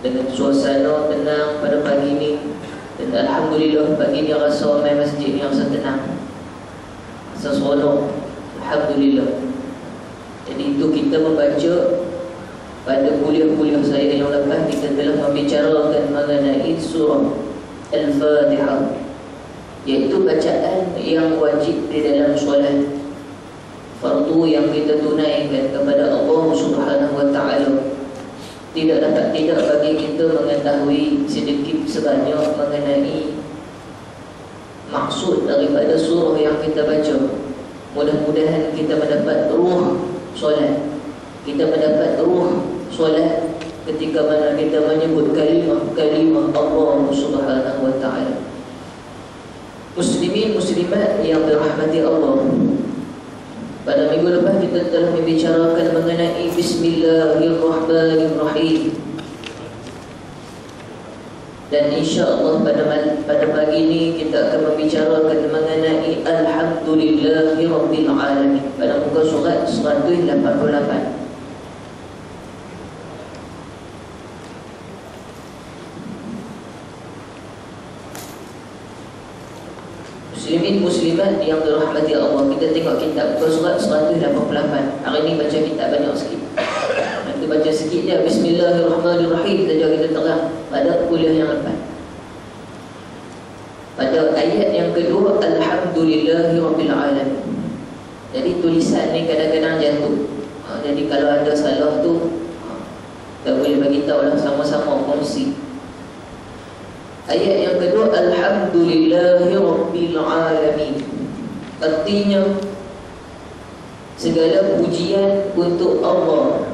dengan suasana tenang pada pagi ini. Dan alhamdulillah pagi ini rasa main masjid ni rasa tenang, rasa seronok. Alhamdulillah. Jadi itu kita membaca pada kuliah-kuliah saya yang lepas, kita telah membicarakan mengenai surah Al-Fatihah, iaitu bacaan yang wajib di dalam solat, fardu yang kita tunaikan kepada Allah Subhanahu wa ta'ala. Tidak dapat tidak bagi kita mengetahui sedikit sebanyak mengenai maksud daripada surah yang kita baca. Mudah-mudahan kita mendapat ruh solat, kita mendapat ruh solat ketika mana kita menyebut kalimah Allah Subhanahu wa ta'ala. Muslimin muslimat yang dirahmati Allah, pada minggu lepas kita telah membicarakan mengenai Bismillahirrahmanirrahim. Dan insya-Allah pada pagi ini kita akan membicarakan mengenai Alhamdulillahirabbil alamin pada muka surat 188. Muslimin muslimat yang dirahmati Allah, kita tengok kitab muka surat 188. Hari ini baca kitab banyak sikit. Nanti baca sikit je Bismillahirrahmanirrahim saja kita terang pada kuliah yang lepas. Pada ayat yang kedua, Alhamdulillahirabbil alamin. Jadi tulisan ni kadang-kadang jatuh. Jadi kalau ada salah tu kita boleh bagi tahu lah, sama-sama kongsi. Ayat yang kedua, Alhamdulillahirabbil alamin. Artinya segala pujian untuk Allah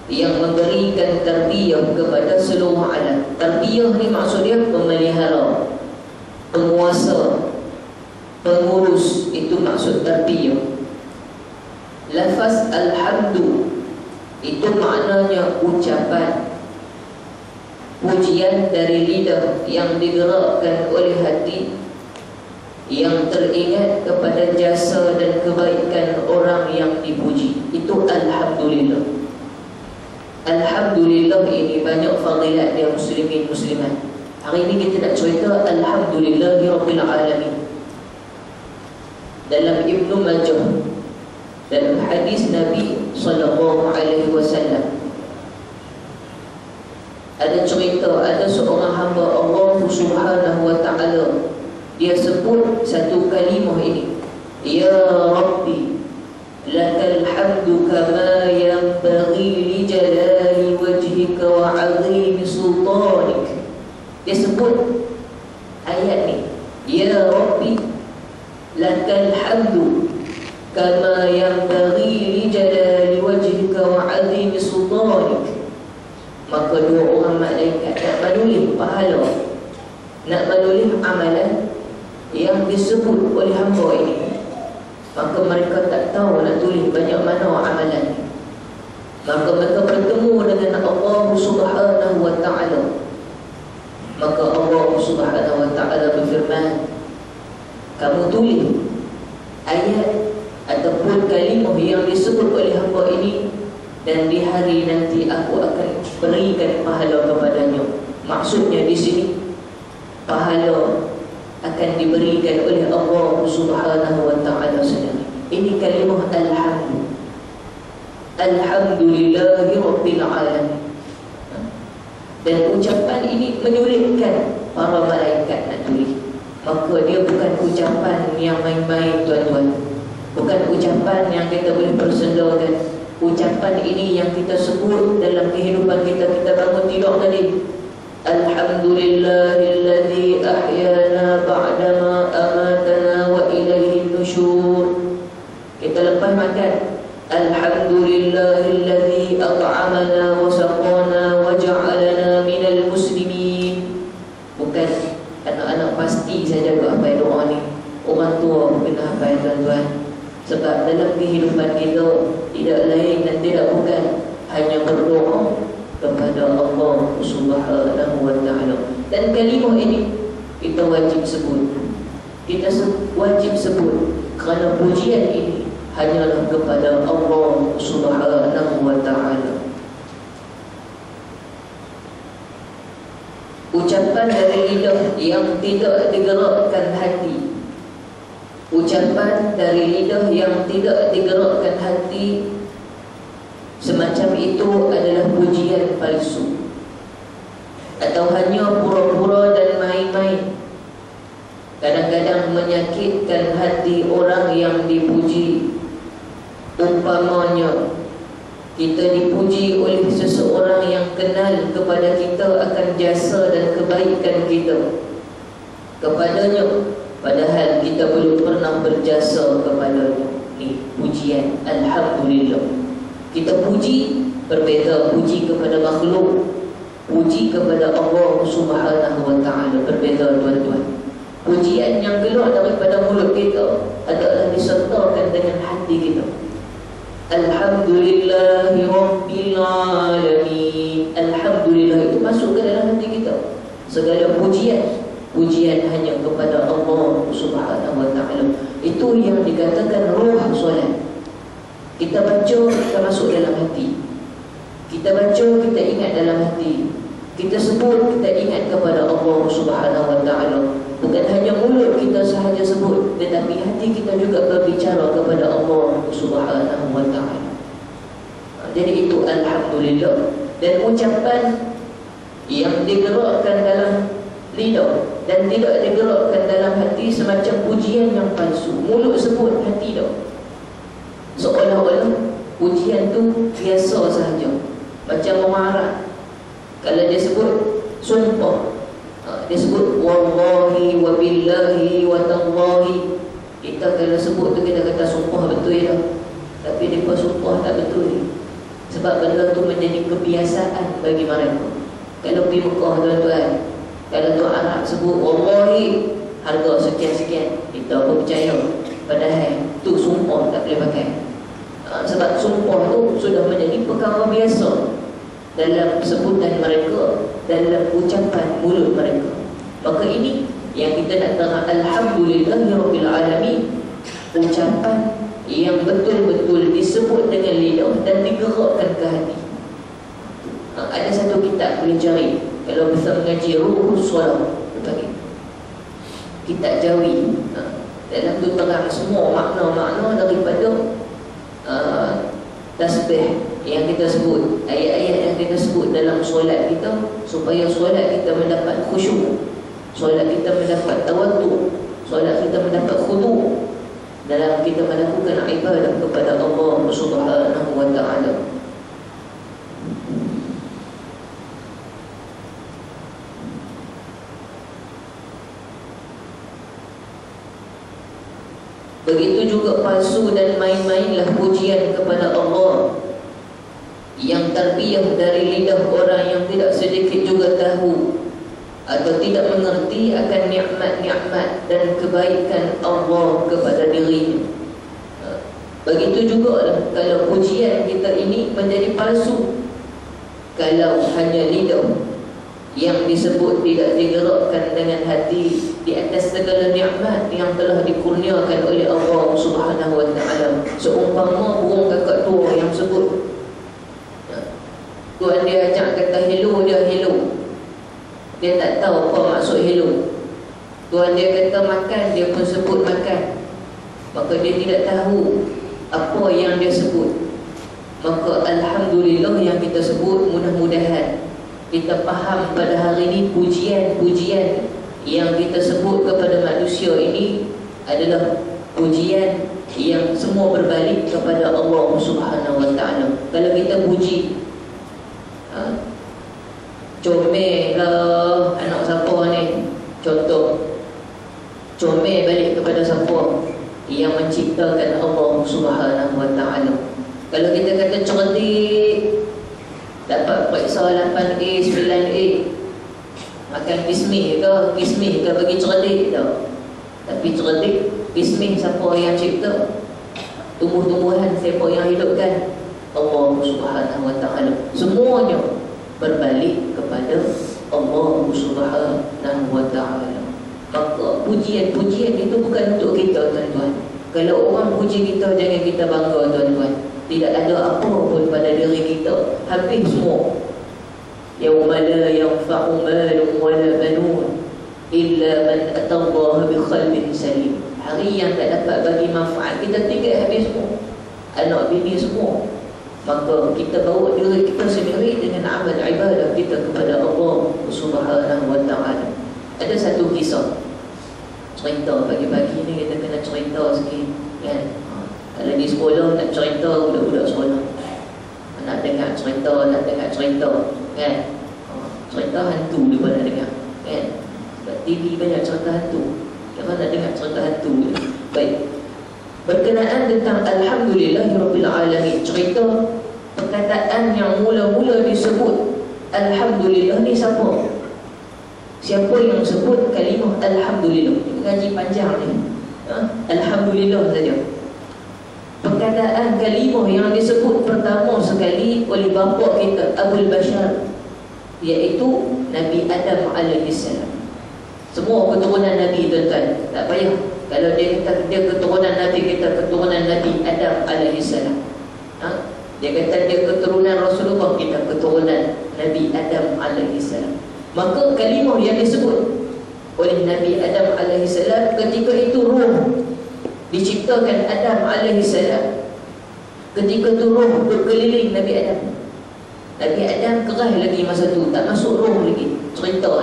yang memberikan tarbiyah kepada seluruh alam. Tarbiyah ni maksud dia pemelihara, penguasa, pengurus, itu maksud tarbiyah. Lafaz alhamdu itu maknanya ucapan, pujian dari lidah yang digerakkan oleh hati, yang teringat kepada jasa dan kebaikan orang yang dipuji. Itu alhamdulillah. Alhamdulillah ini banyak fadilat dia muslimin muslimat. Hari ini kita nak cerita Alhamdulillahirabbil alamin. Dalam Ibnu Majah, dalam hadis Nabi sallallahu alaihi wasallam, ada cerita, ada seorang hamba Allah Subhanahu wa ta'ala, dia sebut satu kalimah ini, Ya Rabbi lakal hamdu kama yanbaghi li jalali wajhika wa 'azimi sultanik. Dia sebut ayat ni, Ya Rabbi lakal hamdu kama yanbaghi li jalali wajhika wa 'azimi sultanik. Maka dua orang malaikat nak menulis pahala, nak menulis amalan yang disebut oleh hamba ini. Maka mereka tak tahu nak tulis banyak mana amalan. Maka mereka bertemu dengan Allah Subhanahu wa ta'ala. Maka Allah Subhanahu wa ta'ala berfirman, kamu tulis ayat ataupun kalimah yang disebut oleh hamba ini, dan di hari nanti aku akan berikan pahala kepadanya. Maksudnya di sini pahala akan diberikan oleh Allah Subhanahu wa ta'ala sendiri. Ini kalimah alhamdu. Alhamdulillahirabbil alamin. Dan ucapan ini menyulitkan para malaikat nak tulis. Maka dia bukan ucapan yang main-main tuan-tuan. Bukan ucapan yang kita boleh persendakan. Ucapan ini yang kita sebut dalam kehidupan kita. Kita bangun tidur tadi, Alhamdulillahilladzi ahyana ba'dama amatana wa ilaihin nusyur. Kita lepas makan, Alhamdulillahilladzi at'amana wa saqana wa ja'alana minal muslimin. Bukan anak-anak pasti saja ke hafal doa ni. Orang tua kena hafal tuan-tuan. Sebab dalam kehidupan kita tidak lain dan tidak bukan hanya berdoa kepada Allah Subhanahu wa ta'ala. Dan kalimah ini kita wajib sebut. Kita wajib sebut kerana pujian ini hanyalah kepada Allah Subhanahu wa ta'ala. Ucapan dari lidah yang tidak digerakkan hati. Ucapan dari lidah yang tidak digerakkan hati, semacam itu adalah pujian palsu, atau hanya pura-pura dan main-main. Kadang-kadang menyakitkan hati orang yang dipuji. Umpamanya kita dipuji oleh seseorang yang kenal kepada kita akan jasa dan kebaikan kita kepadanya, padahal kita belum pernah berjasa kepadanya. Ni pujian. Alhamdulillah. Kita puji, berbeza puji kepada makhluk, puji kepada Allah Subhanahu wa ta'ala, berbeza tuan-tuan. Pujian yang keluar daripada mulut kita adalah disertakan dengan hati kita. Alhamdulillahi Rabbil Alamin. Alhamdulillah itu masuk ke dalam hati kita. Segala pujian, pujian hanya kepada Allah Subhanahu wa ta'ala. Itu yang dikatakan ruh solat. Kita baca, kita masuk dalam hati. Kita baca, kita ingat dalam hati. Kita sebut, kita ingat kepada Allah Subhanahu wa ta'ala. Bukan hanya mulut kita sahaja sebut, tetapi hati kita juga berbicara kepada Allah Subhanahu wa ta'ala. Jadi itu Alhamdulillah. Dan ucapan yang digerakkan dalam lidah dan tidak digerakkan dalam hati semacam pujian yang palsu. Mulut sebut, hati tak. Seolah-olah pujian tu biasa sahaja, macam memarah. Kalau dia sebut sumpah, dia sebut wallahi wa billahi wa tallahi. Kita kalau sebut tu kita kata sumpah betul dah, tapi dia sumpah tak betul. Sebab benda tu menjadi kebiasaan bagi mereka. Kalau pergi Mekah tuan-tuan, kalau tuan Arab sebut wallahi harga sekian-sekian, kita pun percaya. Padahal tu sumpah tak boleh pakai. Sebab sumpah tu sudah menjadi perkara biasa dalam sebutan mereka, dalam ucapan mulut mereka. Maka ini yang kita nak dengar, Alhamdulillahirabbil alamin, ucapan yang betul-betul disebut dengan lidah dan digerakkan ke hati. Ada satu kitab boleh cari kalau bisa mengaji Ruhus Solat, kitab Jawi. Dalam tu terang semua makna-makna daripada tasbih yang kita sebut, ayat-ayat yang kita sebut dalam solat kita, supaya solat kita mendapat khusyuk, solat kita mendapat tawaddu, solat kita mendapat khudu' dalam kita melakukan ibadah kepada Allah Subhanahu wa ta'ala. Begitu juga palsu dan main-mainlah pujian kepada Allah yang tarbiyah dari lidah orang yang tidak sedikit juga tahu atau tidak mengerti akan nikmat-nikmat dan kebaikan Allah kepada dirinya. Begitu juga kalau pujian kita ini menjadi palsu, kalau hanya lidah yang disebut tidak digerakkan dengan hati di atas segala nikmat yang telah dikurniakan oleh Allah Subhanahu wa ta'ala. Seumpama burung kakak tua yang sebut, tuan dia ajak kata hello, dia hello. Dia tak tahu apa maksud hello. Tuan dia kata makan, dia pun sebut makan. Maka dia tidak tahu apa yang dia sebut. Maka Alhamdulillah yang kita sebut, mudah-mudahan kita faham pada hari ini pujian-pujian yang kita sebut kepada manusia ini adalah pujian yang semua berbalik kepada Allah Subhanahu wa ta'ala. Kalau kita puji, comel lah anak siapa ni, contoh, comel balik kepada siapa? Yang menciptakan Allah Subhanahu wa ta'ala. Kalau kita kata cerdik, dapat periksa 8A, 9A, makan kismih ke bagi cerdik tau. Tapi cerdik, kismih siapa yang cipta? Tumbuh-tumbuhan siapa yang hidupkan? Allah Subhanahu wa ta'ala. Semuanya berbalik kepada Allah Subhanahu wa ta'ala. Maka pujian-pujian itu bukan untuk kita tuan-tuan. Kalau orang puji kita, jangan kita bangga tuan-tuan. Tidak ada apa pun pada diri kita, habis semua. yauma la yanfa'u malun wala banun illa man atallaha bi qalbin salim. Hari yang tak dapat bagi manfaat, kita tinggal habis semua, anak bini semua. Maka kita bawa diri kita sendiri dengan amal ibadah kita kepada Allah Subhanahu wa ta'ala. Ada satu kisah cerita pagi-pagi ni, kita kena cerita sikit kan. Kalau di sekolah nak cerita budak-budak sekolah, nak dengar cerita kan. Cerita hantu dia pun nak dengar kan. Sebab TV banyak cerita hantu, jangan nak dengar cerita hantu. Baik, berkenaan tentang Alhamdulillahirabbil alamin, cerita perkataan yang mula-mula disebut Alhamdulillah ni siapa? Siapa yang sebut kalimah Alhamdulillah? Ngaji panjang ni, Alhamdulillah saja. Perkataan kalimah yang disebut pertama sekali oleh bapa kita Abul Bashar, iaitu Nabi Adam alaihissalam. Semua keturunan Nabi, tuan-tuan, tak payah. Kalau dia kata dia keturunan Nabi, kita keturunan Nabi Adam alaihissalam. Dia kata dia keturunan Rasulullah, kita keturunan Nabi Adam alaihissalam. Maka kalimah yang disebut oleh Nabi Adam alaihissalam ketika itu roh diciptakan Adam alaihissalam. Ketika itu roh berkeliling Nabi Adam. Nabi Adam kerah lagi masa tu, tak masuk roh lagi, cerita.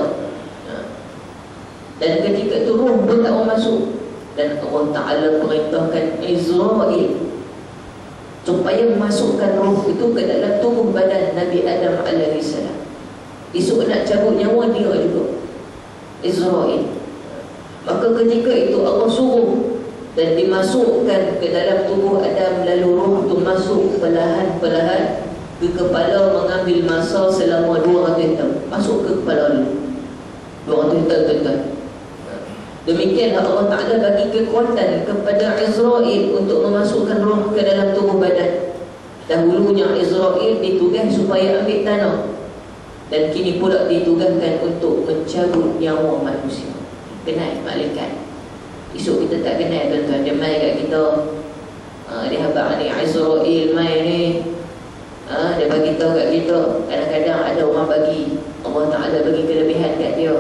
Dan ketika itu roh pun tak mau masuk. Dan Allah Ta'ala perintahkan Israel supaya memasukkan roh itu ke dalam tubuh badan Nabi Adam alaihissalam. Esok nak cabut nyawa dia juga, Israel. Maka ketika itu Allah suruh dan dimasukkan ke dalam tubuh Adam, lalu roh itu masuk perlahan-perlahan ke kepala, mengambil masa selama 200 tahun. Masuk ke kepala dulu 200 tahun. Demikianlah Allah Ta'ala bagi kekuatan kepada Israel untuk memasukkan roh ke dalam tubuh badan. Dahulunya Israel ditugas supaya ambil tanah, dan kini pula ditugaskan untuk mencabut nyawa manusia. Kenal malaikat. Esok kita tak kenal, tuan-tuan. Dia main kat kita, dia habaq ni Israel main ni, dia bagi tahu kat kita. Kadang-kadang ada orang bagi, Allah Ta'ala bagi kelebihan kat dia.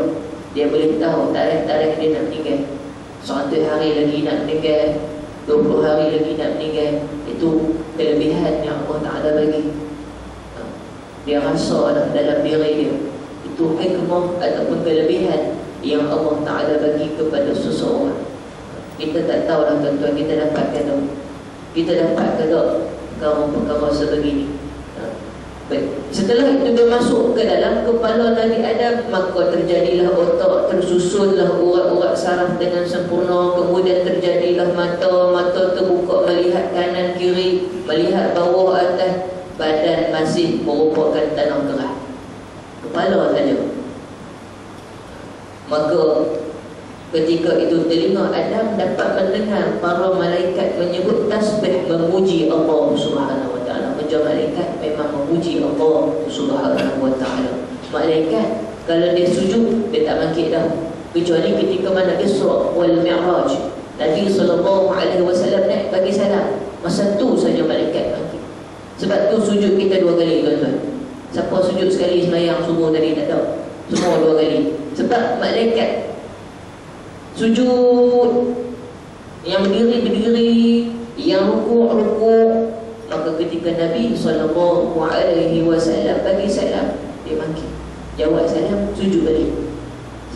Dia boleh tahu tarikh-tarikh dia nak meninggal, 100 hari lagi nak meninggal, 20 hari lagi nak meninggal. Itu kelebihan yang Allah Ta'ala bagi. Dia rasa dalam diri dia. Itu hikmah ataupun kelebihan yang Allah Ta'ala bagi kepada seseorang. Kita tak tahulah, tuan-tuan, kita dapatkan tahu. Kita dapat ke tak perkara sebegini. Baik. Setelah itu dia masuk ke dalam kepala Nabi Adam, maka terjadilah otak, tersusunlah urat-urat saraf dengan sempurna. Kemudian terjadilah mata terbuka melihat kanan kiri, melihat bawah atas. Badan masih merupakan tanah kerah, kepala saja. Maka ketika itu telinga Adam dapat mendengar para malaikat menyebut tasbih, memuji Allah Subhanahu wa ta'ala. Macam malaikat memang memuji Allah Subhanahu wa ta'ala. Malaikat kalau dia sujud, dia tak bangkit dah, kecuali ketika mana Isra wal Mi'raj, Nabi SAW naik bagi salam, masa tu saja malaikat bangkit. Sebab tu sujud kita 2 kali, tuan-tuan. Siapa sujud sekali sembahyang subuh tadi? Tak tahu. Semua 2 kali. Sebab malaikat sujud, yang berdiri, yang rukuk. Maka ketika Nabi SAW bagi salam, dia bangkit, jawab salam, sujud balik.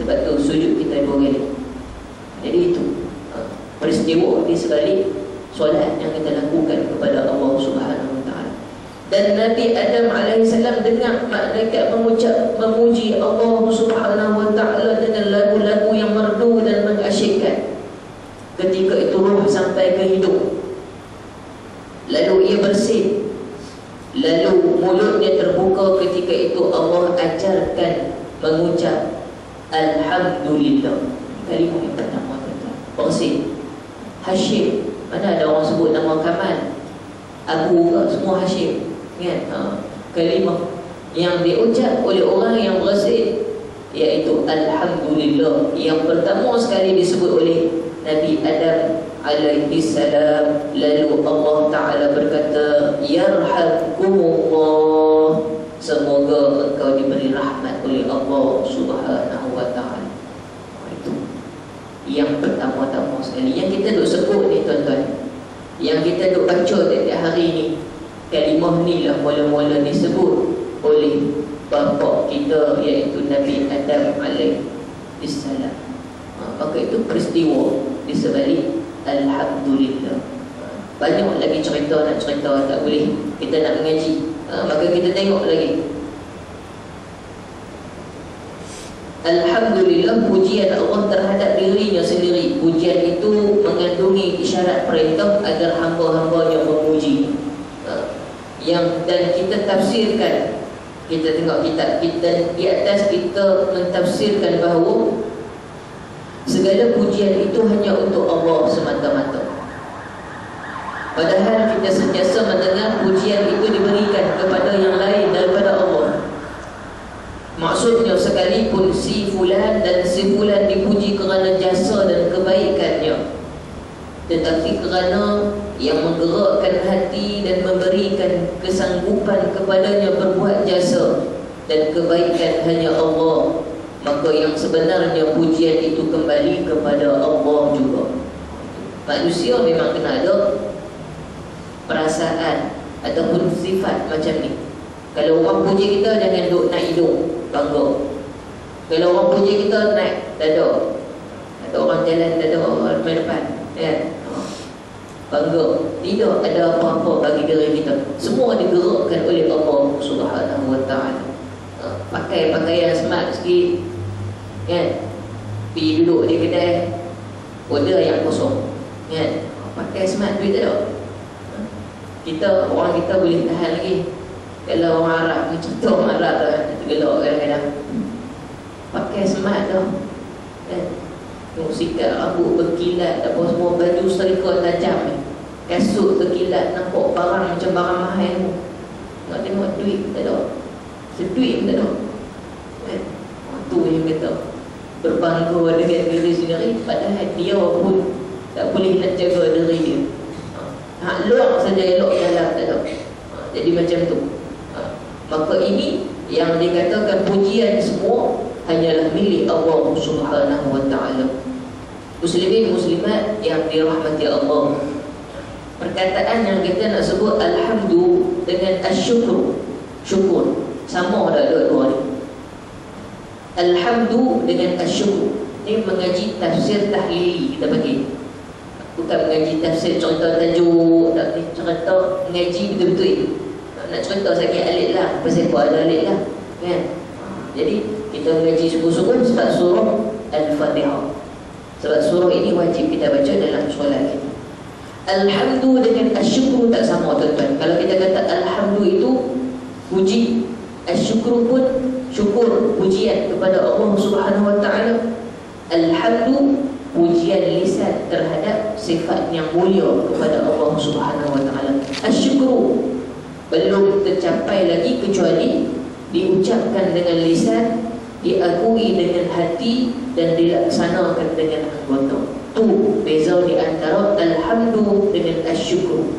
Sebab tu sujud kita 2 kali. Jadi itu peristiwa di sebalik solat yang kita lakukan kepada Allah Subhanahu wa ta'ala. Dan Nabi Adam alaihissalam dengar malaikat memuji Allah Subhanahu wa ta'ala dengan lagu-lagu yang merdu dan mengasyikkan. Ketika itu roh sampai ke hidung, lalu ia bersin, lalu mulutnya terbuka. Ketika itu Allah ajarkan mengucap Alhamdulillah. Kalimah yang pertama, bersin. Hashim, mana ada orang sebut nama Kamal, Abu, semua Hashim kan? Kalimah yang diucap oleh orang yang bersin, iaitu Alhamdulillah. Yang pertama sekali disebut oleh Nabi Adam alaihissalam. Lalu Allah Ta'ala berkata, Yarhamkumullah, semoga engkau diberi tamu-tamu sekali yang kita duk sebut ni tuan-tuan, yang kita duk baca tiap hari ni, kalimah ni lah mula-mula disebut oleh bapa kita iaitu Nabi Adam alaihi salam. Maka itu peristiwa di sebalik alhamdulillah. Banyak lagi cerita nak cerita, tak boleh kita nak mengaji. Maka kita tengok lagi. Alhamdulillah, pujian Allah terhadap dirinya sendiri. Pujian itu mengandungi isyarat perintah agar hamba-hambanya memuji. Dan kita tafsirkan, kita tengok kitab kita di atas, kita mentafsirkan bahawa segala pujian itu hanya untuk Allah semata-mata. Padahal kita sentiasa mendengar pujian itu diberikan kepada yang lain daripada Allah. Maksudnya sekalipun si fulan dan si fulan dipuji kerana jasa dan kebaikannya, tetapi kerana yang menggerakkan hati dan memberikan kesanggupan kepadanya berbuat jasa dan kebaikan hanya Allah, maka yang sebenarnya pujian itu kembali kepada Allah juga. Manusia memang kena ada perasaan ataupun sifat macam ni. Kalau orang puji kita, jangan duk naik hidung, bangga. Kalau orang puji kita, naik dada. Atau orang jalan dada orang depan, kan? Bangga. Tidak ada apa-apa bagi diri kita. Semua digerakkan oleh Allah Subhanahu wa ta'ala. Pakai pakaian smart sikit, kan? Pergi duduk di kedai, order yang kosong, kan? Pakai smart, duit tak ada. Orang kita boleh tahan lagi. Kalau orang Arab ni, contoh orang Arab dah tergelak kadang-kadang. Pakai smart dah, kan? Tengok sikat rambut berkilat, apa semua, baju serika tajam ni, kasut berkilat, nampak barang macam barang mahal tu. Nak tengok duit tak ada, seduit pun tak ada, kan? Tu yang kata berbangga dengan diri sendiri, padahal dia pun tak boleh nak jaga diri dia. Luar saja elok, dalam tak ada. Jadi macam tu. Maka ini yang dikatakan pujian semua hanyalah milik Allah Subhanahu wa ta'ala. Muslimin muslimat yang dirahmati Allah, perkataan yang kita nak sebut alhamdu dengan asyukur, syukur, sama dah dua-dua ni. Alhamdu dengan asyukur ni mengaji tafsir tahlili kita bagi. Bukan mengaji tafsir cerita tajuk, tak ni cerita mengaji betul-betul. Nak cerita sakit alif lah, pasal apa ada alif lah, kan? Jadi kita mengaji sungguh-sungguh sebab surah Al-Fatihah. Sebab surah ini wajib kita baca dalam solat kita. Alhamdu dengan asyukur tak sama, tuan-tuan. Kalau kita kata alhamdu itu puji, asyukur pun syukur, pujian kepada Allah Subhanahu wa ta'ala. Alhamdu pujian lisan terhadap sifat yang mulia kepada Allah Subhanahu wa ta'ala. Asyukur belum tercapai lagi kecuali diucapkan dengan lisan, diakui dengan hati dan dilaksanakan dengan anggota. Tu beza di antara alhamdu dengan asyukur.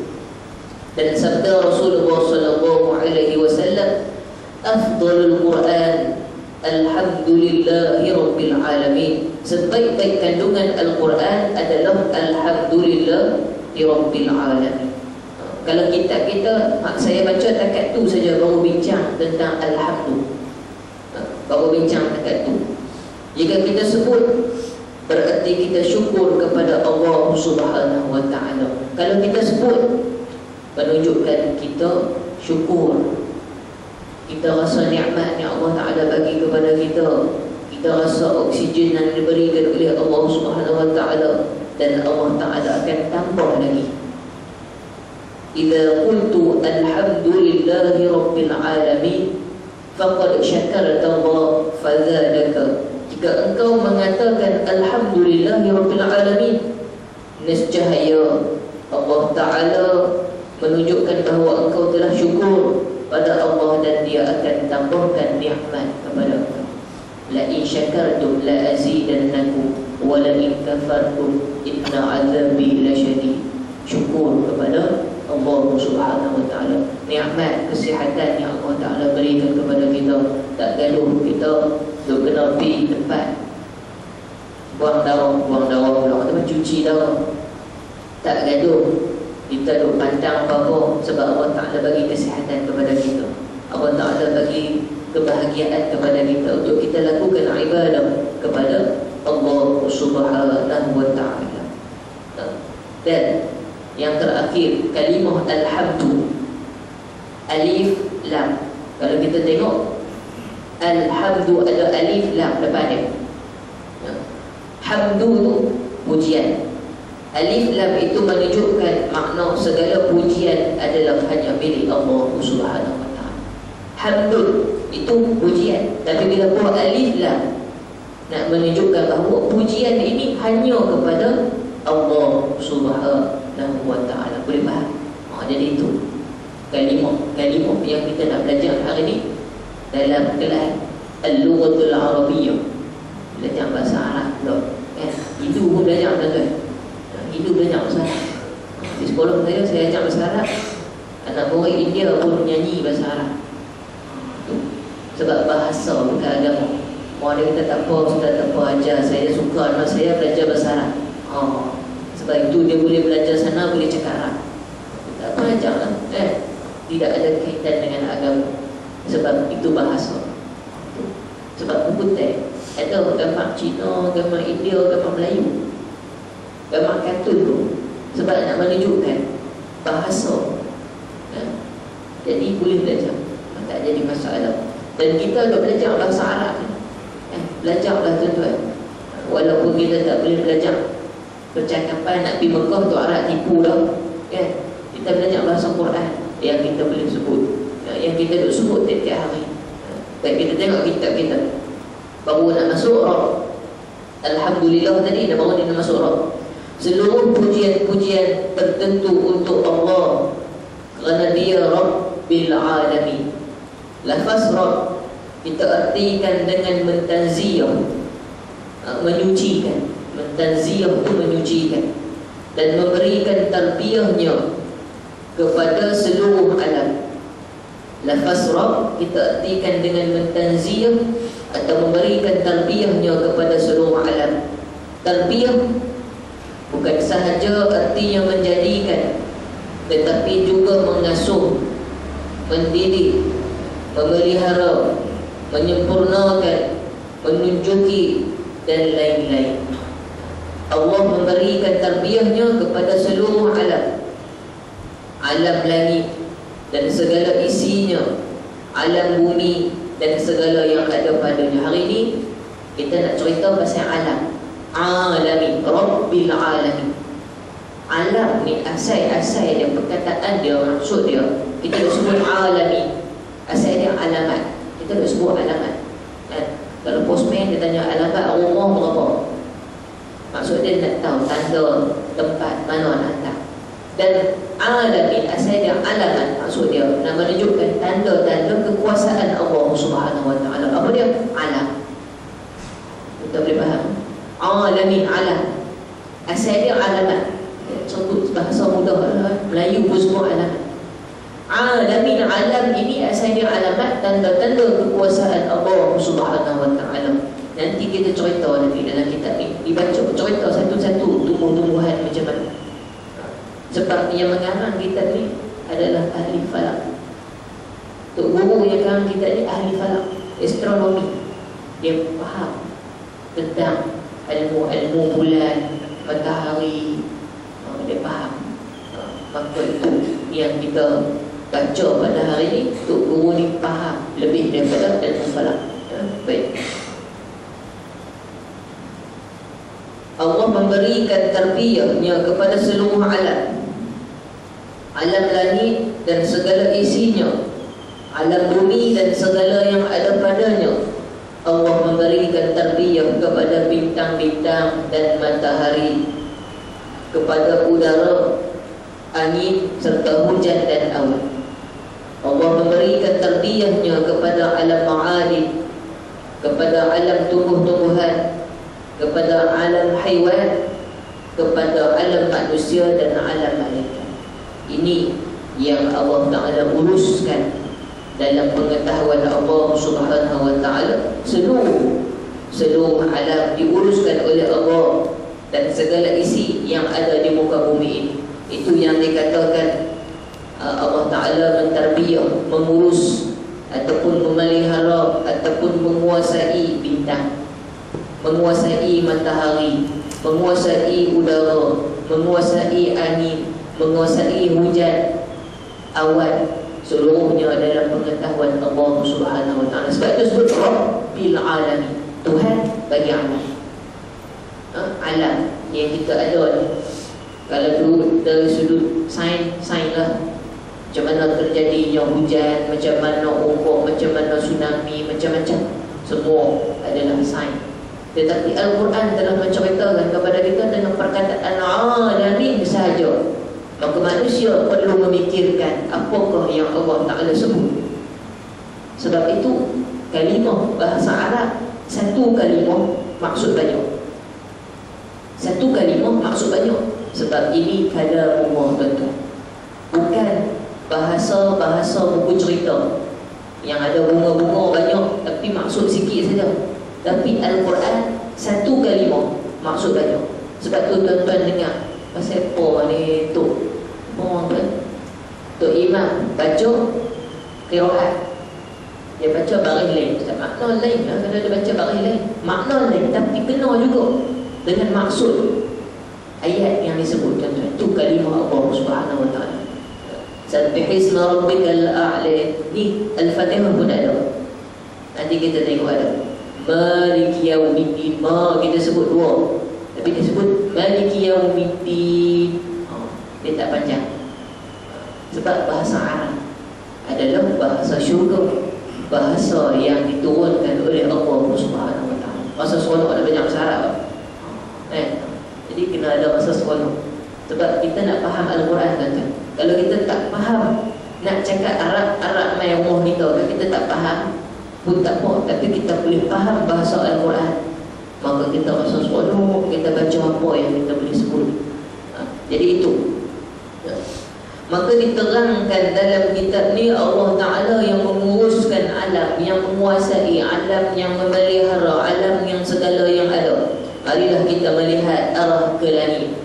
Dan sabda Rasulullah sallallahu alaihi wasallam, afdalul Quran alhamdulillahi rabbil alamin. Sebaik-baik kandungan Al-Quran adalah alhamdulillahi rabbil alamin. Kalau kitab kita, saya baca takat tu saja, baru bincang tentang alhamdu, baru bincang takat tu. Jika kita sebut, berarti kita syukur kepada Allah Subhanahu wa ta'ala. Kalau kita sebut, menunjukkan kita syukur. Kita rasa nikmat yang Allah Ta'ala bagi kepada kita. Kita rasa oksigen yang diberikan oleh Allah Subhanahu wa ta'ala, dan Allah Ta'ala akan tambah lagi. Idza qultu alhamdulillahi rabbil alamin faqad syakarta Allah fazadaka. Jika engkau mengatakan alhamdulillahi rabbil alamin, nescaya Allah Ta'ala menunjukkan bahawa engkau telah syukur pada Allah dan Dia akan tambahkan nikmat kepada engkau. La in syakartum la azidannakum wa la in kafartum inna azabi lasyadid. Syukur kepada Allah Subhanahu wa ta'ala, nikmat kesihatan yang Allah Ta'ala berikan kepada kita, tak gaduh kita duk kena pergi tempat buang darah pula. Kita mencuci darah. Tak gaduh. Kita duk pandang apa-apa sebab Allah Ta'ala bagi kesihatan kepada kita. Allah Ta'ala bagi kebahagiaan kepada kita untuk kita lakukan ibadah kepada Allah Subhanahu wa Ta'ala. Dan yang terakhir, kalimah alhamdu, alif lam. Kalau kita tengok alhamdu ada alif lam depan dia. Hamdu tu pujian. Alif lam itu menunjukkan makna segala pujian adalah hanya milik Allah Subhanahu wa Ta'ala. Hamdun itu pujian, tapi bila buat alif lam nak menunjukkan bahawa pujian ini hanya kepada Allah Subhanahu wa Ta'ala. Boleh faham? Jadi itu kalimah yang kita nak belajar hari ini dalam kelas Al-Lughatul Arabiyyah. Belajar bahasa Arab pula. Itu pun belajar tuan-tuan. Itu belajar bahasa Arab. Di sekolah saya ajar bahasa Arab. Anak murid India pun nyanyi bahasa Arab. Sebab bahasa bukan agama. Orang dia kata tak apa, sudah tak apa, ajar. Saya suka anak saya belajar bahasa Arab. Sebab itu dia boleh belajar sana, boleh cakap Arab. Tak apa, ajarlah. Tidak ada kaitan dengan agama. Sebab itu bahasa. Sebab buku teks ada gambar Cina, gambar India, gambar Melayu, gambar kartun tu. Sebab nak menunjukkan bahasa. Jadi boleh belajar, tak jadi masalah. Dan kita dah belajar bahasa Arab. Belajarlah tuan-tuan. Walaupun kita tak boleh belajar percakapan nak pergi Mekah tu Arab tipu dah. Kita belajar bahasa Quran yang kita boleh sebut, yang kita duk sebut tiap-tiap hari. Baik, kita tengok kitab kita. Baru nak masuk Rab. Alhamdulillah tadi dah baru dia nak masuk Rab. Seluruh pujian-pujian tertentu untuk Allah kerana dia Rabbil Alamin. Lafaz Rabb kita artikan dengan mentanziyah, menyucikan. Mentanziyah itu menyucikan dan memberikan tarbiyahnya kepada seluruh alam. Lafaz Rabb kita artikan dengan mentanziyah atau memberikan tarbiyahnya kepada seluruh alam. Tarbiyah bukan sahaja artinya menjadikan, tetapi juga mengasuh, mendidik, memelihara, menyempurnakan, menunjuki dan lain-lain. Allah memberikan tarbiyahnya kepada seluruh alam. Alam langit dan segala isinya, alam bumi dan segala yang ada padanya. Hari ini kita nak cerita pasal alam. Alamin, Rabbil Alamin. Alam ni asal dia, perkataan dia, maksud dia, kita dah sebut alamin. Asal dia alamat. Kita dah sebut alamat. Kalau postman dia tanya alamat rumah berapa, maksud dia nak tahu tanda tempat mana nak hantar. Dan alamin asal dia alamat, maksud dia nak menunjukkan tanda-tanda kekuasaan Allah Subhanahu wa Ta'ala. Apa dia? Alam. Kita boleh faham? Alamin, alam. Asal dia alamat. Sebut bahasa mudah, Melayu pun semua alamat. Alamin, alam ini asal dia alamat, tanda-tanda kekuasaan Allah Subhanahu wa Ta'ala. Nanti kita cerita nanti dalam kitab ni, dibaca cerita satu-satu tumbuh-tumbuhan macam mana. Sebab yang mengarang kitab ni adalah ahli falak. Tok guru yang karang kitab ni ahli falak, astronomi. Dia faham tentang ilmu bulan, matahari. Dia faham. Maka itu yang kita baca pada hari ini, Tok guru ni faham lebih daripada ilmu falak. Baik. Allah memberikan tarbiyahnya kepada seluruh alam. Alam langit dan segala isinya, alam bumi dan segala yang ada padanya. Allah memberikan tarbiyah kepada bintang-bintang dan matahari, kepada udara, angin serta hujan dan awan. Allah memberikan tarbiyahnya kepada alam ma'adin, kepada alam tumbuh-tumbuhan, kepada alam haiwan, kepada alam manusia dan alam malaikat. Ini yang Allah Ta'ala uruskan dalam pengetahuan Allah Subhanahu wa Ta'ala. Seluruh seluruh alam diuruskan oleh Allah, dan segala isi yang ada di muka bumi ini. Itu yang dikatakan Allah Ta'ala mentarbiyah, mengurus ataupun memelihara ataupun menguasai bintang, menguasai matahari, menguasai udara, menguasai angin, menguasai hujan, awan. Seluruhnya dalam pengetahuan Allah Subhanahu Wa Ta'ala. Sebab itu sebut Rabbil Alamin, Tuhan bagi alam. Alam yang kita ada ni, kalau dulu dari sudut sains lah, macam mana terjadinya hujan, macam mana ombak, macam mana tsunami, macam-macam, semua adalah sains. Tetapi Al-Quran telah menceritakan kepada kita dengan perkataan alamin sahaja. Maka manusia perlu memikirkan apakah yang Allah Ta'ala sebut. Sebab itu kalimah bahasa Arab, satu kalimah maksud banyak. Satu kalimah maksud banyak. Sebab ini kalamullah, tuan-tuan. Bukan bahasa-bahasa buku cerita yang ada bunga-bunga banyak tapi maksud sikit saja. Tapi Al-Quran satu kalimah maksud banyak. Sebab tu tuan-tuan dengar pasal apa ni tu imam baca qiraat, dia baca baris lain, makna lain lah. Kalau dia baca baris lain, makna lain, tapi kena juga dengan maksud ayat yang disebut, tuan-tuan. Itu kalimah Allah Subhanahu Wa Ta'ala. Sabbihisma rabbikal a'la. Ni Al-Fatihah pun ada. Nanti kita tengok ada Maliki yaumiddin. Kita sebut dua, tapi dia sebut Maliki yaumiddin. Dia tak panjang. Sebab bahasa Arab adalah bahasa syurga, bahasa yang diturunkan oleh Allah Subhanahu Wa Ta'ala. Bahasa seronok ada banyak bahasa Arab. Jadi kena ada bahasa seronok. Sebab kita nak faham Al-Quran, kan? Kalau kita tak faham, nak cakap Arab main rumah kita tak faham pun tak apa, tapi kita boleh faham bahasa Al-Quran, maka kita rasa seronok, kita baca apa yang kita boleh sebut. Jadi itu. Maka diterangkan dalam kitab ni, Allah Ta'ala yang menguruskan alam, yang menguasai alam, yang memelihara alam, yang segala yang ada. Marilah kita melihat arah ke langit.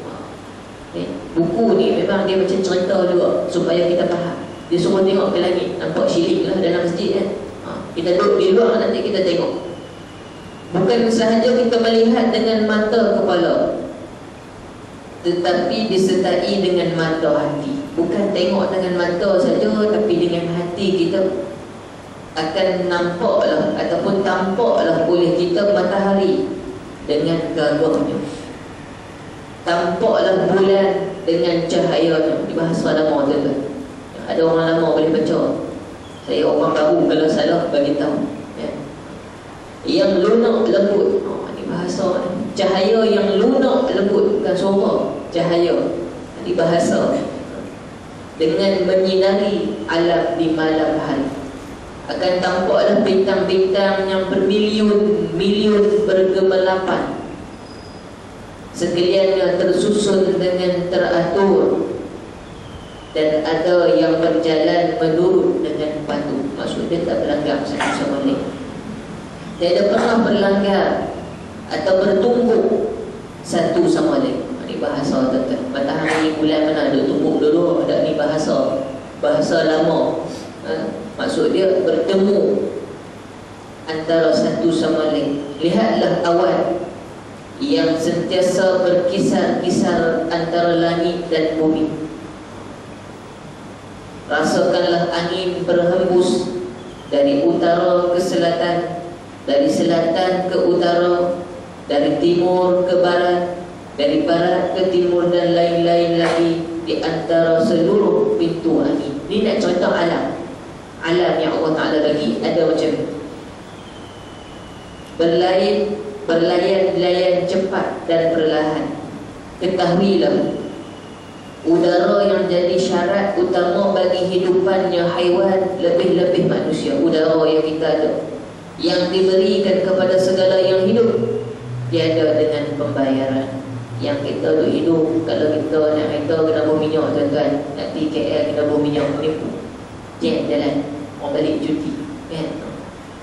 Buku ni memang dia macam cerita juga supaya kita faham. Dia suruh tengok ke langit, nampak syirik lah dalam masjid, kan? Kita duduk di luar, nanti kita tengok. Bukan sahaja kita melihat dengan mata kepala, tetapi disertai dengan mata hati. Bukan tengok dengan mata saja, tapi dengan hati kita akan nampaklah ataupun tampaklah oleh kita matahari dengan gagahnya, tampaklah bulan dengan cahayanya. Di bahasa lama tu, ada orang lama boleh baca. Saya orang baru, kalau salah bagi tahu, ya. Yang lunak lembut, ini bahasa ni. Cahaya yang lunak lembut, bukan suara, cahaya. Ini bahasa. Dengan menyinari alam di malam hari, akan tampaklah bintang-bintang yang bermilion-milion bergemelapan, sekaliannya tersusun dengan teratur, dan ada yang berjalan menurut dengan patuh. Maksud dia tak berlanggar satu sama lain. Tidak pernah berlanggar atau bertumbuk satu sama lain. Ini bahasa tentang matahari, bulan mana ada tumbuk dulu, ada ni bahasa lama. Maksud dia bertemu antara satu sama lain. Lihatlah awan yang sentiasa berkisar-kisar antara langit dan bumi. Rasakanlah angin berhembus dari utara ke selatan, dari selatan ke utara, dari timur ke barat, dari barat ke timur, dan lain-lain lagi di antara seluruh pintu angin. Ini nak cerita alam. Alam yang Allah Ta'ala bagi ada macam ni. Berlayan cepat dan perlahan. Ketahuilah, udara yang jadi syarat utama bagi hidupannya haiwan, lebih-lebih manusia. Udara yang kita ada, yang diberikan kepada segala yang hidup, tiada dengan pembayaran. Yang kita duduk hidup, kalau kita nak kereta kena bawa minyak, tuan-tuan. Nak pergi KL kena bawa minyak, menipu jet jalan, orang balik cuti, kan?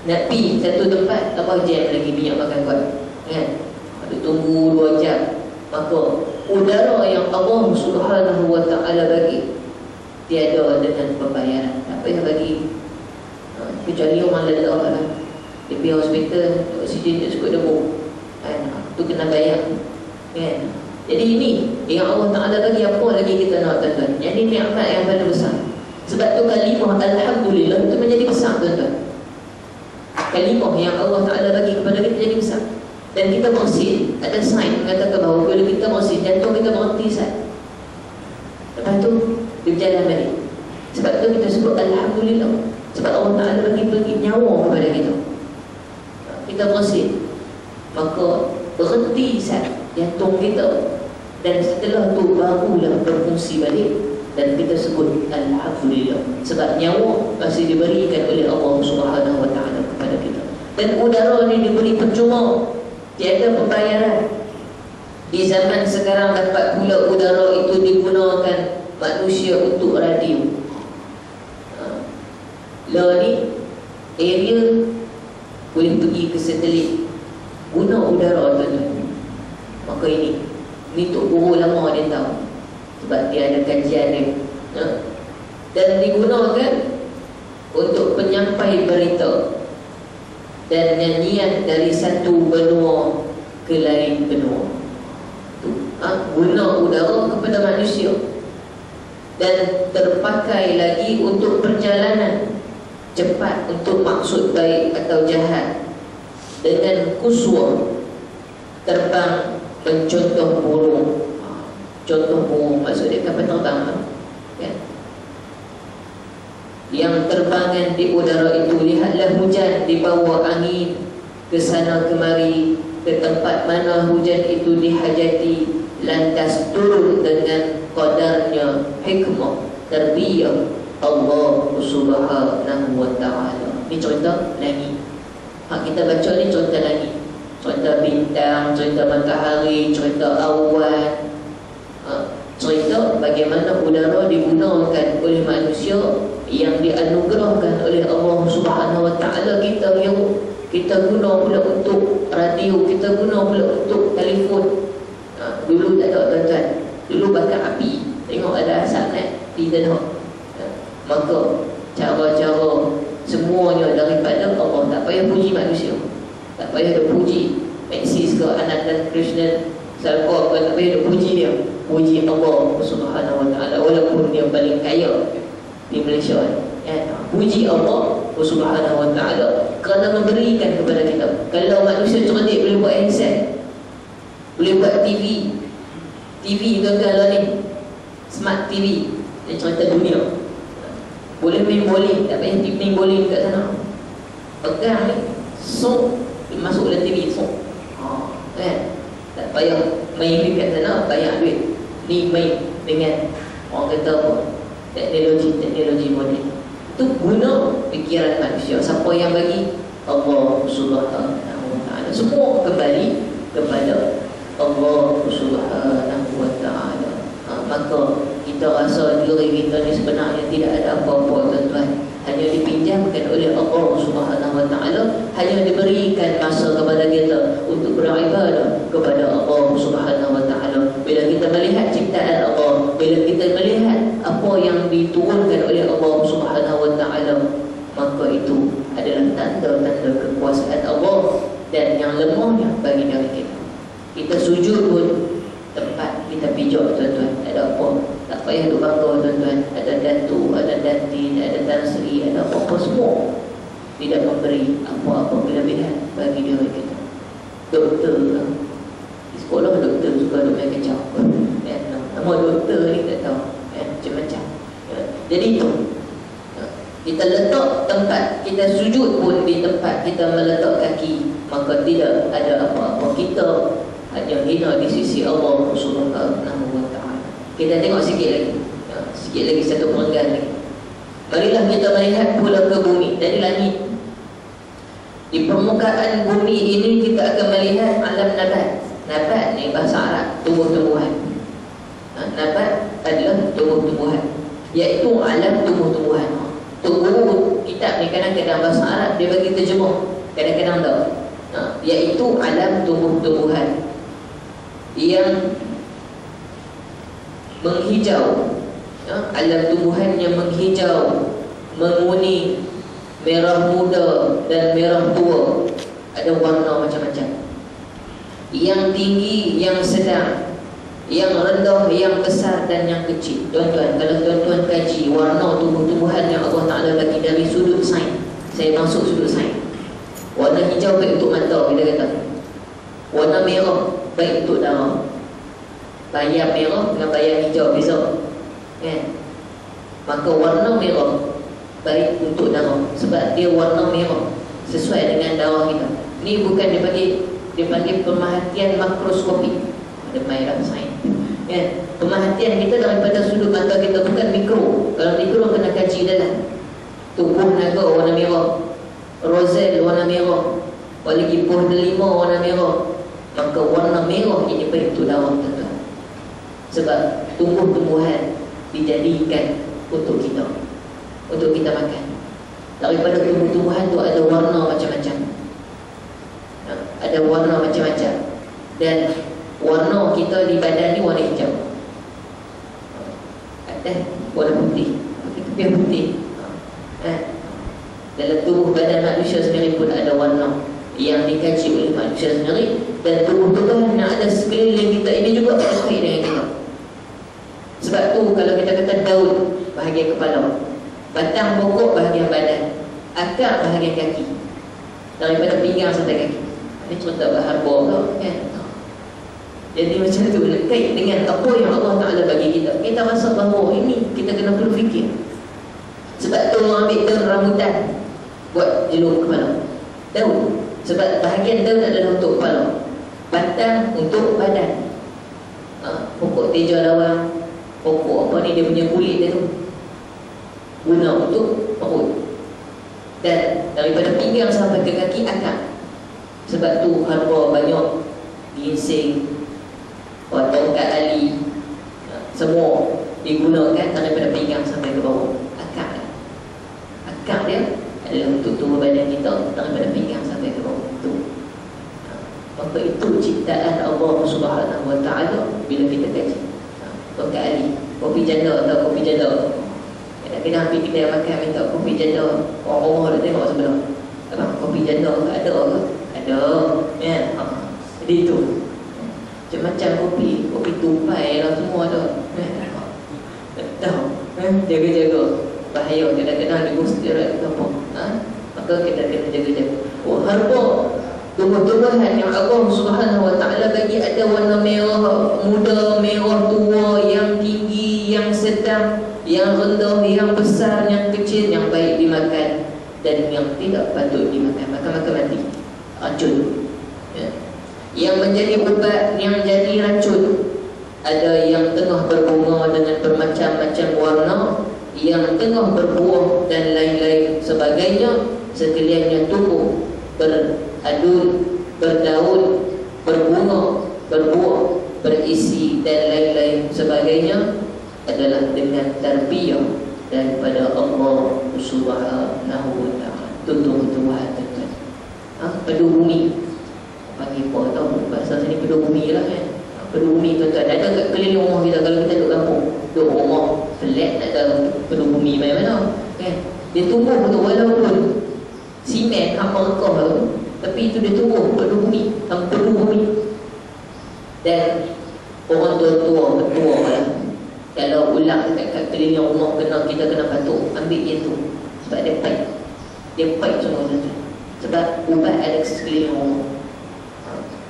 nak pergi satu tempat, apa jam lagi minyak makan kuat kan, ada tunggu 2 jam. Maka udara yang Allah Subhanahu wa ta'ala bagi tiada dengan pembayaran, tak payah bagi. Kecuali orang lelah lah, dia pergi hospital, oksigen dia cukup debu kan, tu kena bayar kan. Jadi ini yang Allah Ta'ala bagi, apa lagi kita nak tuan-tuan? Yang ini nikmat yang paling besar. Sebab tu kalimah Alhamdulillah itu menjadi besar tuan-tuan. Kalimah yang Allah Ta'ala bagi kepada kita jadi besar. Dan kita bersin, ada sign mengatakan bahawa bila kita bersin, jantung kita berhenti sat. Lepas tu dia berjalan balik. Sebab tu kita sebut Alhamdulillah. Sebab Allah Ta'ala bagi nyawa kepada kita. Kita bersin, maka berhenti sat jantung kita, dan setelah tu barulah berfungsi balik. Dan kita sebut Alhamdulillah, sebab nyawa masih diberikan oleh Allah Subhanahu wa ta'ala kepada kita. Dan udara ni diberi percuma, tiada pembayaran. Di zaman sekarang dapat pula udara itu digunakan manusia untuk radio. Lah ni area boleh pergi ke satelit guna udara tuan-tuan. Maka ini untuk guru lama dia tahu, sebab dia ada kajian dia dan digunakan untuk penyampai berita dan nyanyian dari satu benua ke lain benua. Guna udara kepada manusia, dan terpakai lagi untuk perjalanan cepat untuk maksud baik atau jahat, dengan kuswa terbang mencontoh burung. Contoh burung maksud dia kapal terbang kan? Yang terbangan di udara itu, lihatlah hujan dibawa angin ke sana kemari, ke tempat mana hujan itu dihajati, lantas turun dengan qadarnya, hikmah tarbiyah Allah Subhanahu wa ta'ala. Ini contoh langit. Kita baca ni contoh langit, contoh bintang, contoh matahari, contoh awan, cerita bagaimana udara digunakan oleh manusia yang dianugerahkan oleh Allah Subhanahu wa ta'ala. Kita guna pula untuk radio, kita guna pula untuk telefon. Dulu tak ada tuan-tuan, dulu bakar api, tengok ada asap naik di tanah. Maka cara-cara semuanya daripada Allah. Tak payah puji manusia, tak payah dia puji Maxis ke Anandan Krishnan Salkor ke, tak payah dia puji dia, puji Allah Subhanahu wa ta'ala. Walaupun dia paling kaya di Malaysia puji Allah Subhanahu wa ta'ala kerana memberikan kepada kita. Kalau manusia cerdik boleh buat handset, boleh buat TV tuan-tuan ni, smart TV, dia cerita dunia. Boleh main bowling, tak payah main bowling kat sana, pegang ni, so masuk dalam TV, so kan, tak payah main kat sana, bayar duit. Ni main dengan orang kata apa, teknologi moden. Itu guna fikiran manusia. Siapa yang bagi? Allah Subhanahu wa ta'ala. Semua kembali kepada Allah Subhanahu wa ta'ala. Maka kita rasa diri kita ni sebenarnya tidak ada apa-apa tuan-tuan, hanya dipinjamkan oleh Allah Subhanahu wa ta'ala, hanya diberikan masa kepada kita untuk beribadah kepada Allah Subhanahu wa ta'ala. Bila kita melihat ciptaan Allah, bila kita melihat apa yang diturunkan oleh Allah Subhanahu wa ta'ala, maka itu adalah tanda-tanda kekuasaan Allah dan yang lemahnya bagi diri kita. Kita sujud pun tempat kita pijak tuan-tuan, tak ada apa, tak payah duk bangga tuan-tuan. Ada datu, ada datin, ada tan sri, ada apa-apa, semua tidak memberi apa-apa kelebihan bagi diri kita. Doktor di sekolah, doktor suka duk main kacau nama doktor ni tak tahu macam-macam. Jadi itu kita letak tempat, kita sujud pun di tempat kita meletak kaki, maka tidak ada apa-apa. Kita hanya hina di sisi Allah Subhanahu wa ta'ala. Kita tengok sikit lagi satu perenggan lagi. Marilah kita melihat pula ke bumi dari langit. Di permukaan bumi ini kita akan melihat alam nabat. Nabat ni bahasa Arab, tumbuh-tumbuhan. Nabat adalah tumbuh-tumbuhan, iaitu alam tumbuh-tumbuhan. Tok Guru kitab ni kadang-kadang bahasa Arab dia bagi terjemah, kadang-kadang tak. Iaitu alam tumbuh-tumbuhan yang menghijau, alam tumbuhan yang menghijau, menguning, merah muda dan merah tua. Ada warna macam-macam, yang tinggi, yang sedang, yang rendah, yang besar dan yang kecil. Tuan-tuan, kalau tuan-tuan kaji warna tumbuh-tumbuhan yang Allah Ta'ala bagi dari sudut sains, saya masuk sudut sains, warna hijau baik untuk mata, kita kata. Warna merah baik untuk darah. Bayam merah dengan bayam hijau beza, kan? Maka warna merah baik untuk darah, sebab dia warna merah sesuai dengan darah kita. Ni bukan dia panggil pemerhatian makroskopik. Ada main dalam sains, kan? Pemerhatian kita daripada sudut mata kita, bukan mikro. Kalau mikro kena kaji dalam. Tubuh naga warna merah, rozel warna merah, lagi buah delima warna merah. Maka warna merah ini baik untuk darah kita, sebab tumbuh-tumbuhan dijadikan untuk kita makan. Daripada tumbuh-tumbuhan tu ada warna macam-macam, ada warna macam-macam. Dan warna kita di badan ni warna hijau, ada warna putih, kepih putih. Dalam tubuh badan manusia sendiri pun ada warna yang dikaji oleh manusia sendiri. Dan tubuh-tumbuhan yang ada sekeliling kita ini juga berkait dengan kita. Sebab tu kalau kita kata daun bahagian kepala, batang pokok bahagian badan, akar bahagian kaki, daripada pinggang sampai kaki. Ini cerita berharga ke, kan? Jadi macam tu, kait dengan apa yang Allah Ta'ala bagi kita. Kita rasa bahawa ini kita kena perlu fikir. Sebab tu orang ambil daun rambutan buat jelur kepala, daun. Sebab bahagian daun adalah untuk kepala, batang untuk badan. Pokok teja lawang, pokok apa ni, dia punya kulit dia tu guna untuk perut. Dan daripada pinggang sampai ke kaki akar. Sebab tu harba banyak ginseng, tongkat ali, semua digunakan daripada pinggang sampai ke bawah. Akar dia adalah untuk tubuh badan kita, daripada pinggang sampai ke bawah tu. Maka itu ciptaan Allah Subhanahu Wa Ta'ala. Bila kita kaji tongkat ali, kopi janda atau kopi janda, kadang-kadang pergi kedai makan minta kopi janda, orang rumah dia tengok sebelah, abang kopi janda tak ada ke? Ada, ya. Jadi itu macam-macam kopi tupai lah semua tu, tahu, jaga-jaga. Bahaya kadang-kadang dia bersterat ke apa, maka kita kena jaga-jaga. Harba tumbuh-tumbuhan yang Allah Subhanahu Wa Ta'ala bagi ada warna merah muda, merah tua, yang tinggi, yang sedang, yang rendah, yang besar, yang kecil, yang baik dimakan dan yang tidak patut dimakan. Makan-makan mati, racun, ya. Yang menjadi ubat, yang jadi racun. Ada yang tengah berbunga dengan bermacam-macam warna, yang tengah berbuah dan lain-lain sebagainya. Sekaliannya tumbuh, beradun, berdaun, berbunga, berbuah, berisi dan lain-lain sebagainya adalah dengan tarbiyah daripada Allah Subhanahu Wa Ta'ala. Tumbuh-tumbuhan tuan-tuan. Pedu bumi, panggil apa tahu bahasa sini, pedu bumi lah, kan? Pedu bumi tuan-tuan ada kat keliling rumah kita. Kalau kita duduk kampung, duduk rumah flat, ada pedu bumi mana-mana, kan? Dia tumbuh betul, walaupun simen hampa rekah tu, tapi itu dia tumbuh pedu bumi, pedu bumi. Dan orang tua-tua bertua lah, kalau ulang kat keliling rumah kena, kita kena patuk ambil dia tu, sebab dia baik. Dia baik semua tuan-tuan. Sebab ubat ada sekeliling rumah.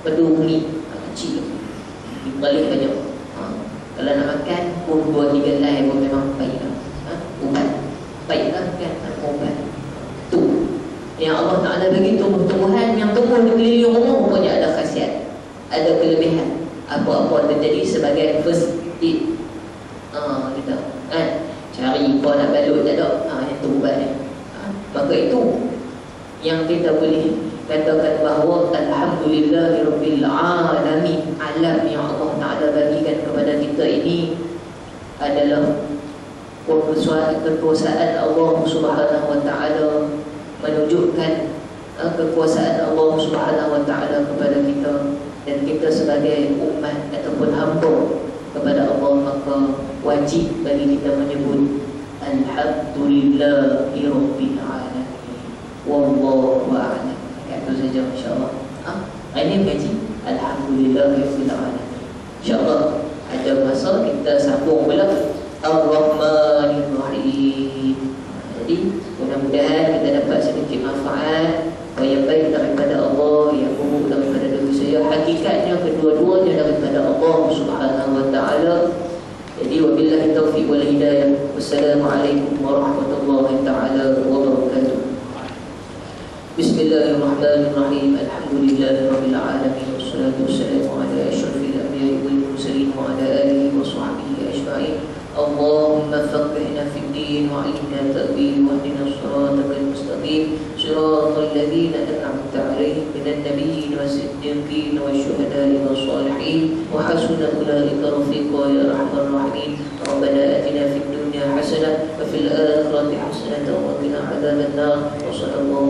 Pedu bumi kecil, dibalik banyak. Kalau nak makan pun 2-3 helai pun memang baik lah. Ubat baik lah, kan? Ubat tu yang Allah Ta'ala bagi tumbuh-tumbuhan yang tumbuh di keliling rumah punya ada khasiat, ada kelebihan. Apa-apa terjadi sebagai first aid, kita cari apa nak balut tak ada, yang tu ubat ni. Maka itu yang kita boleh katakan bahawa Alhamdulillahirabbil alamin. Alam yang Allah Ta'ala bagikan kepada kita ini adalah kekuasaan Allah Subhanahu wa taala, menunjukkan kekuasaan Allah Subhanahu wa taala kepada kita, dan kita sebagai umat ataupun hamba kepada Allah, maka wajib bagi kita menyebut alhamdulillahi rabbil alamin. Wallahu a'lam. Itu saja insya-Allah. Ini ngaji alhamdulillahi rabbil alamin. Insya-Allah ada masa kita sambung pula Ar-Rahmanir Rahim. Jadi mudah-mudahan kita dapat sedikit manfaat, yang baik daripada Allah, yang buruk daripada diri saya. Hakikatnya kedua-duanya daripada Allah Subhanahu wa taala. Jadi wabillahi taufiq wal hidayah. Wassalamualaikum warahmatullahi taala wabarakatuh. Bismillahirrahmanirrahim. Alhamdulillahirabbil alamin, wassalatu wassalamu ala asyrafil anbiya'i wal mursalin wa ala alihi wa sahbihi ajma'in. اللهم فقهنا في الدين وعلمنا التأويل واهدنا صراطك المستقيم صراط الذين أنعمت عليهم من النبيين والصديقين والشهداء والصالحين وحسن أولئك رفيقا يا أرحم الراحمين. ربنا آتنا في الدنيا حسنة وفي الآخرة حسنة وقنا عذاب النار. وصلى الله